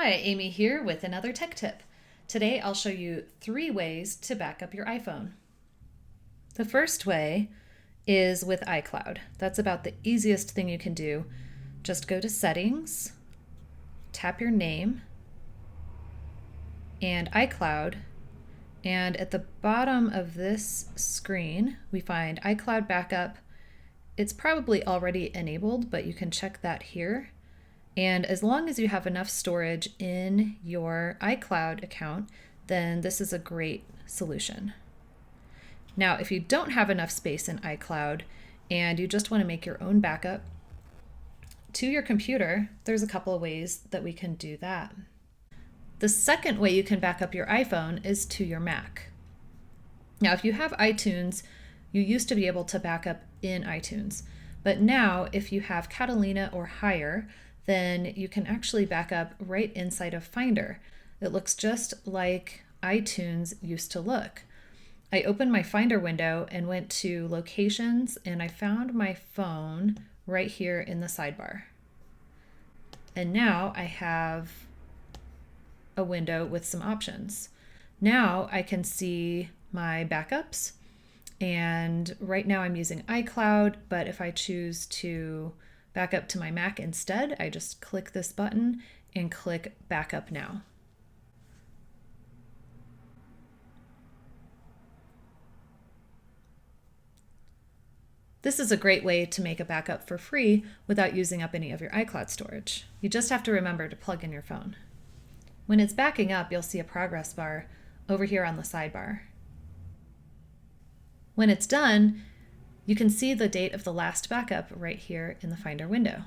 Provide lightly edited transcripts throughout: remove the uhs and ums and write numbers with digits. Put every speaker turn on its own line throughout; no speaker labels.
Hi, Amy here with another tech tip. Today I'll show you 3 ways to back up your iPhone. The first way is with iCloud. That's about the easiest thing you can do. Just go to Settings, tap your name, and iCloud, and at the bottom of this screen we find iCloud Backup. It's probably already enabled, but you can check that here. And as long as you have enough storage in your iCloud account, then this is a great solution. Now, if you don't have enough space in iCloud and you just want to make your own backup to your computer, there's a couple of ways that we can do that. The second way you can back up your iPhone is to your Mac. Now, if you have iTunes, you used to be able to back up in iTunes, but now if you have Catalina or higher, then you can actually back up right inside of Finder. It looks just like iTunes used to look. I opened my Finder window and went to Locations, and I found my phone right here in the sidebar. And now I have a window with some options. Now I can see my backups, and right now I'm using iCloud, but if I choose to back up to my Mac instead, I just click this button and click Backup Now. This is a great way to make a backup for free without using up any of your iCloud storage. You just have to remember to plug in your phone. When it's backing up, you'll see a progress bar over here on the sidebar. When it's done, you can see the date of the last backup right here in the Finder window.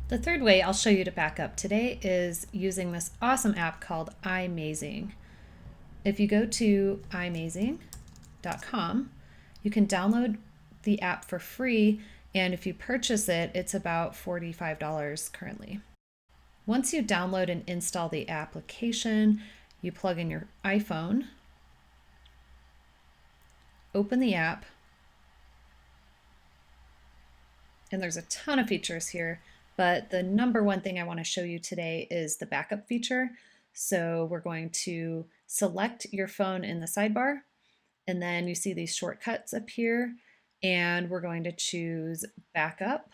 The third way I'll show you to back up today is using this awesome app called Imzing. If you go to imzing.com, you can download the app for free, and if you purchase it, it's about $45 currently. Once you download and install the application, you plug in your iPhone, open the app, and there's a ton of features here, but the number one thing I want to show you today is the backup feature. So we're going to select your phone in the sidebar, and then you see these shortcuts up here, and we're going to choose backup,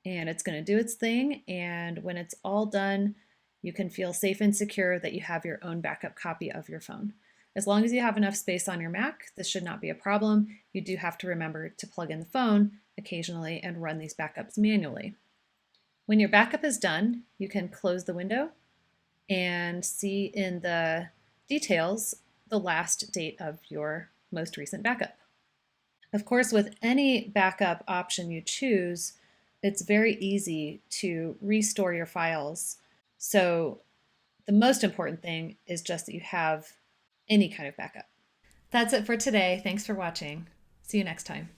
and it's going to do its thing, and when it's all done, you can feel safe and secure that you have your own backup copy of your phone. As long as you have enough space on your Mac, this should not be a problem. You do have to remember to plug in the phone occasionally and run these backups manually. When your backup is done, you can close the window and see in the details the last date of your most recent backup. Of course, with any backup option you choose, it's very easy to restore your files. So the most important thing is just that you have any kind of backup. That's it for today. Thanks for watching. See you next time.